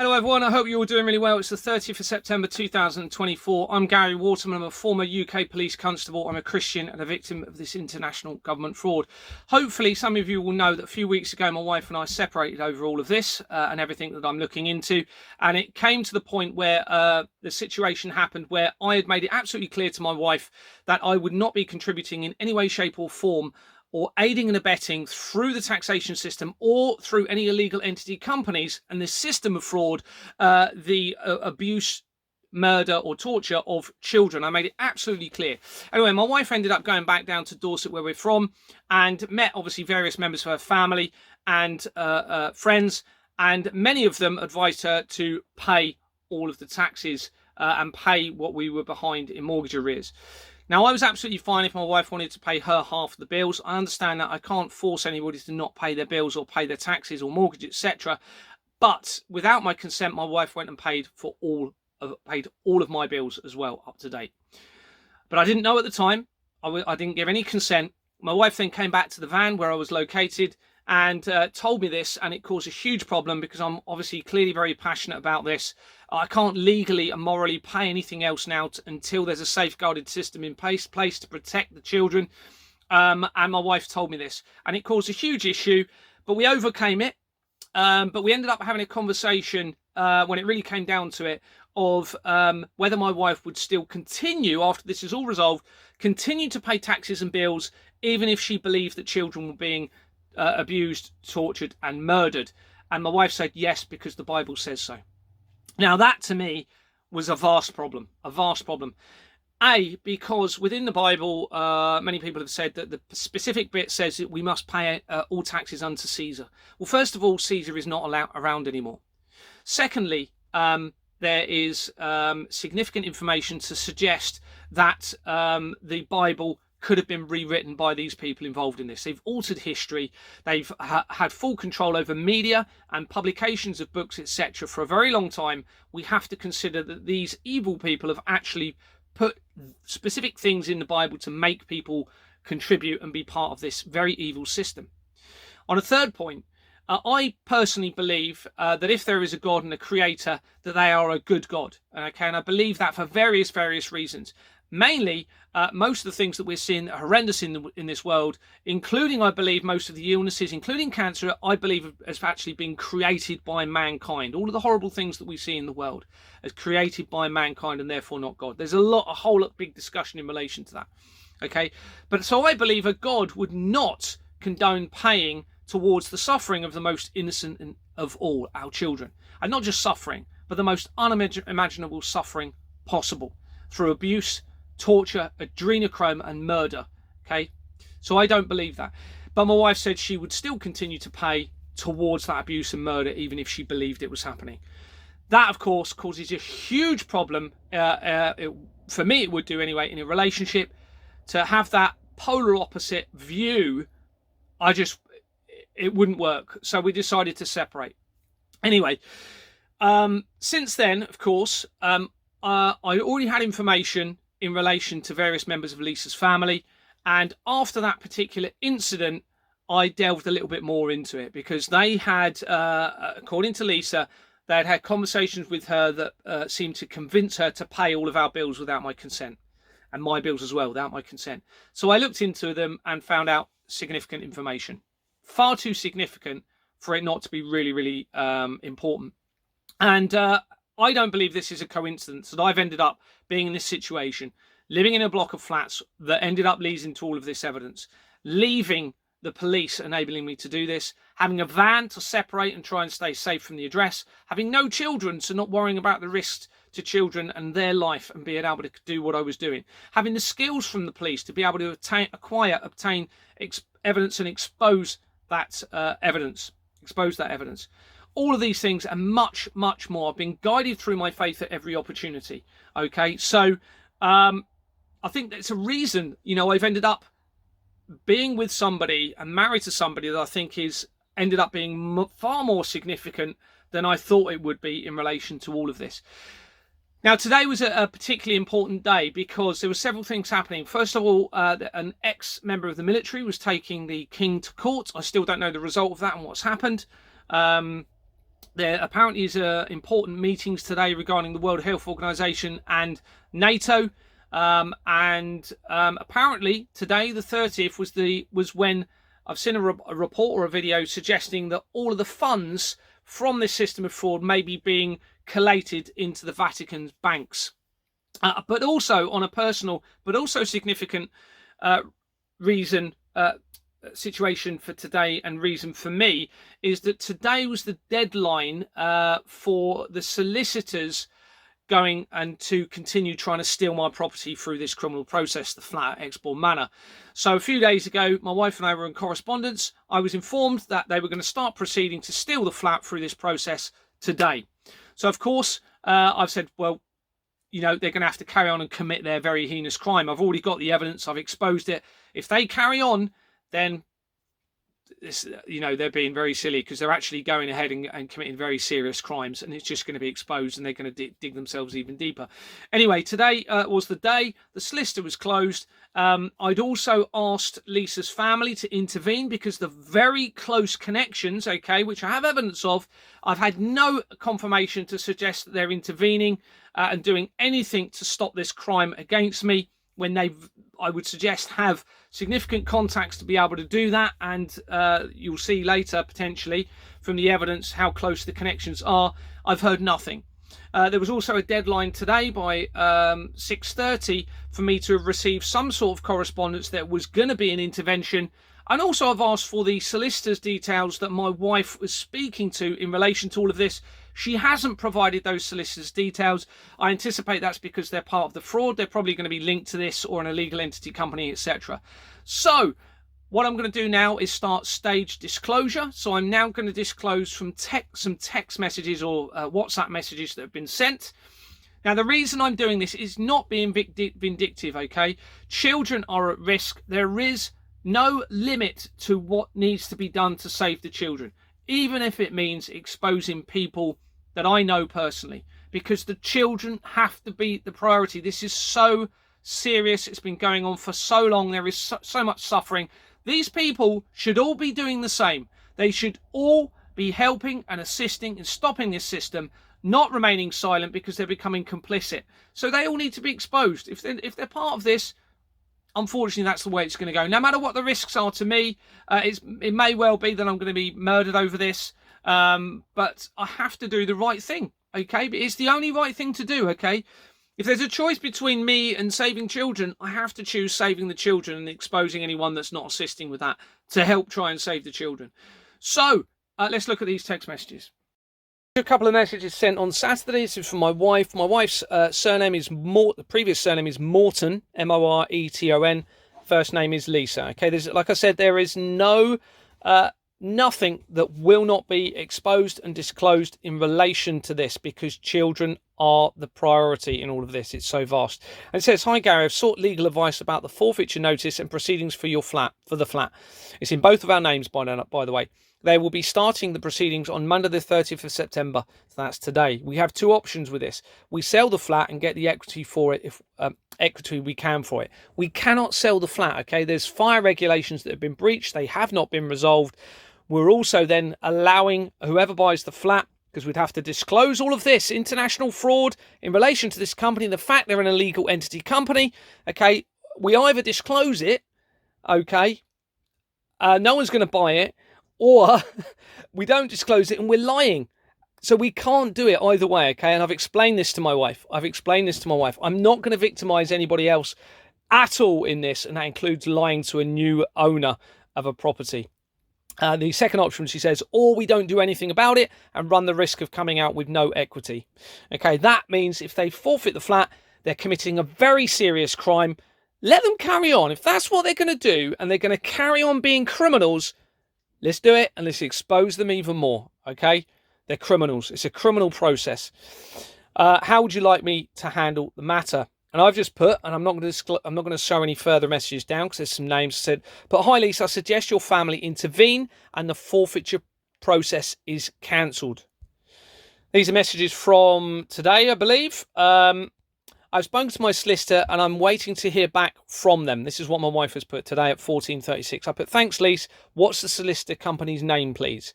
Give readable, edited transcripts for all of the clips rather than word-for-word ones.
Hello everyone, I hope you're all doing really well. It's the 30th of September 2024. I'm Gary Waterman. I'm a former UK police constable. I'm a Christian and a victim of this international government fraud. Hopefully some of you will know that a few weeks ago my wife and I separated over all of this and everything that I'm looking into, and it came to the point where the situation happened where I had made it absolutely clear to my wife that I would not be contributing in any way, shape or form or aiding and abetting through the taxation system or through any illegal entity companies and this system of fraud, the abuse, murder or torture of children. I made it absolutely clear. Anyway, my wife ended up going back down to Dorset, where we're from, and met obviously various members of her family and friends, and many of them advised her to pay all of the taxes and pay what we were behind in mortgage arrears. Now, I was absolutely fine if my wife wanted to pay her half of the bills. I understand that I can't force anybody to not pay their bills or pay their taxes or mortgage, etc. But without my consent, my wife went and paid all of my bills as well, up to date. But I didn't know at the time. I didn't give any consent. My wife then came back to the van where I was located and told me this, and it caused a huge problem because I'm obviously clearly very passionate about this. I can't legally and morally pay anything else now until there's a safeguarded system in place to protect the children. And my wife told me this, and it caused a huge issue, but we overcame it. But we ended up having a conversation when it really came down to it of whether my wife would still continue, after this is all resolved, continue to pay taxes and bills, even if she believed that children were being abused, tortured and murdered. And my wife said yes, because the Bible says so. Now that to me was a vast problem. Because within the Bible, many people have said that the specific bit says that we must pay all taxes unto Caesar. Well, first of all, Caesar is not around anymore. Secondly, there is significant information to suggest that the Bible could have been rewritten by these people involved in this. They've altered history. They've had full control over media and publications of books, etc. for a very long time. We have to consider that these evil people have actually put specific things in the Bible to make people contribute and be part of this very evil system. On a third point, I personally believe that if there is a God and a creator, that they are a good God. Okay, and I believe that for various reasons. Mainly, most of the things that we're seeing that are horrendous in this world, including, I believe, most of the illnesses, including cancer, I believe has actually been created by mankind. All of the horrible things that we see in the world as created by mankind and therefore not God. There's a whole lot big discussion in relation to that. Okay, but so I believe a God would not condone paying towards the suffering of the most innocent of all, our children. And not just suffering, but the most unimaginable suffering possible through abuse, torture, adrenochrome and murder. Okay, so I don't believe that. But my wife said she would still continue to pay towards that abuse and murder even if she believed it was happening. That of course causes a huge problem, for me it would do anyway, in a relationship. To have that polar opposite view, it wouldn't work. So we decided to separate. Anyway, since then, of course, I already had information in relation to various members of Lisa's family. And after that particular incident, I delved a little bit more into it because they had, according to Lisa, they had had conversations with her that seemed to convince her to pay all of our bills without my consent, and my bills as well without my consent. So I looked into them and found out significant information, far too significant for it not to be really important. And I don't believe this is a coincidence that I've ended up being in this situation, living in a block of flats that ended up leading to all of this evidence, leaving the police enabling me to do this, having a van to separate and try and stay safe from the address, having no children, so not worrying about the risks to children and their life and being able to do what I was doing, having the skills from the police to be able to obtain evidence and expose that evidence. All of these things and much more. I've been guided through my faith at every opportunity. Okay, so I think that's a reason, I've ended up being with somebody and married to somebody that I think is ended up being far more significant than I thought it would be in relation to all of this. Now, today was a particularly important day because there were several things happening. First of all, an ex-member of the military was taking the king to court. I still don't know the result of that and what's happened. There apparently is important meetings today regarding the World Health Organization and NATO. Apparently today, the 30th, was when I've seen a report or a video suggesting that all of the funds from this system of fraud may be being collated into the Vatican's banks. But also on a personal, but also significant situation for today, and reason for me, is that today was the deadline for the solicitors going and to continue trying to steal my property through this criminal process, the flat at Exbourne Manor. So a few days ago, my wife and I were in correspondence. I was informed that they were going to start proceeding to steal the flat through this process today. So of course, I've said, well, you know, they're going to have to carry on and commit their very heinous crime. I've already got the evidence. I've exposed it. If they carry on, then this, you know, they're being very silly, because they're actually going ahead and committing very serious crimes, and it's just going to be exposed, and they're going to dig themselves even deeper. Anyway, today was the day. The solicitor was closed. I'd also asked Lisa's family to intervene, because the very close connections, okay, which I have evidence of, I've had no confirmation to suggest that they're intervening and doing anything to stop this crime against me, when they, I would suggest, have significant contacts to be able to do that. And you'll see later, potentially, from the evidence, how close the connections are. I've heard nothing. There was also a deadline today by 6:30 for me to have received some sort of correspondence that was going to be an intervention. And also I've asked for the solicitor's details that my wife was speaking to in relation to all of this. She hasn't provided those solicitors' details. I anticipate that's because they're part of the fraud. They're probably going to be linked to this or an illegal entity company, etc. So what I'm going to do now is start stage disclosure. So I'm now going to disclose from some text messages or WhatsApp messages that have been sent. Now, the reason I'm doing this is not being vindictive, okay? Children are at risk. There is no limit to what needs to be done to save the children, even if it means exposing people that I know personally, because the children have to be the priority. This is so serious. It's been going on for so long. There is so much suffering. These people should all be doing the same. They should all be helping and assisting in stopping this system, not remaining silent because they're becoming complicit. So they all need to be exposed. If they're part of this, unfortunately, that's the way it's going to go. No matter what the risks are to me, it may well be that I'm going to be murdered over this, but I have to do the right thing, okay? But it's the only right thing to do, okay? If there's a choice between me and saving children, I have to choose saving the children and exposing anyone that's not assisting with that to help try and save the children. So let's look at these text messages. A couple of messages sent on Saturday. This is from my wife. My wife's surname is the previous surname is Morton, Moreton. First name is Lisa. Okay, like I said, there is nothing that will not be exposed and disclosed in relation to this, because children are the priority in all of this. It's so vast. And it says, "Hi Gary, I've sought legal advice about the forfeiture notice and proceedings for the flat. It's in both of our names, by the way. They will be starting the proceedings on Monday the 30th of September. So that's today. We have two options with this. We sell the flat and get the equity for it, if equity we can for it. We cannot sell the flat, okay? There's fire regulations that have been breached. They have not been resolved. We're also then allowing whoever buys the flat, because we'd have to disclose all of this international fraud in relation to this company, the fact they're an illegal entity company, okay? We either disclose it, okay? No one's going to buy it, or we don't disclose it and we're lying. So we can't do it either way, okay? And I've explained this to my wife. I'm not going to victimize anybody else at all in this, and that includes lying to a new owner of a property. The second option, she says, or we don't do anything about it and run the risk of coming out with no equity. Okay, that means if they forfeit the flat, they're committing a very serious crime. Let them carry on. If that's what they're going to do and they're going to carry on being criminals, let's do it and let's expose them even more, okay? They're criminals. It's a criminal process. How would you like me to handle the matter? And I've just put, and I'm not going to show any further messages down because there's some names said, but hi Lisa, I suggest your family intervene and the forfeiture process is cancelled. These are messages from today, I believe. I've spoken to my solicitor and I'm waiting to hear back from them. This is what my wife has put today at 14:36. I put, thanks, Lise. What's the solicitor company's name, please?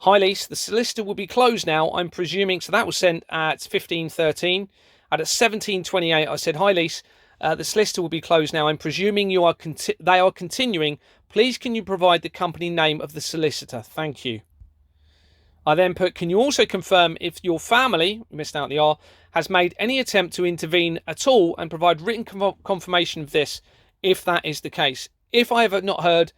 Hi, Lise. The solicitor will be closed now, I'm presuming. So that was sent at 15:13. At 17:28, I said, hi, Lise. The solicitor will be closed now. I'm presuming they are continuing. Please, can you provide the company name of the solicitor? Thank you. I then put, can you also confirm if your family, missed out the R, has made any attempt to intervene at all and provide written confirmation of this, if that is the case. If I have not heard,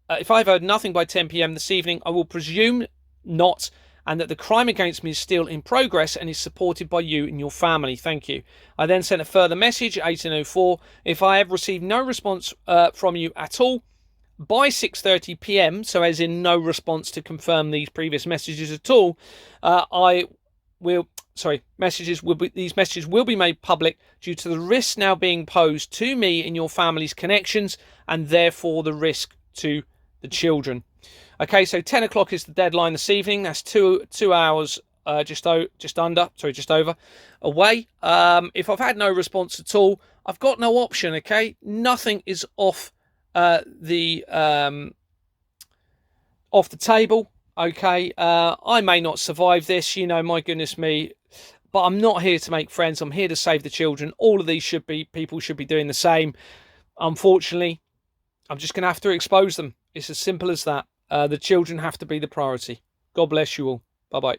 if I've heard nothing by 10 p.m. this evening, I will presume not, and that the crime against me is still in progress and is supported by you and your family. Thank you. I then sent a further message at 18:04. If I have received no response from you at all by 6:30 p.m, so as in no response to confirm these previous messages at all, these messages will be made public due to the risk now being posed to me and your family's connections, and therefore the risk to the children. Okay, so 10 o'clock is the deadline this evening. That's two hours, just over away. If I've had no response at all, I've got no option. Okay, nothing is off the table. Okay, I may not survive this. My goodness me. But I'm not here to make friends. I'm here to save the children. All of these people should be doing the same. Unfortunately, I'm just going to have to expose them. It's as simple as that. The children have to be the priority. God bless you all. Bye-bye.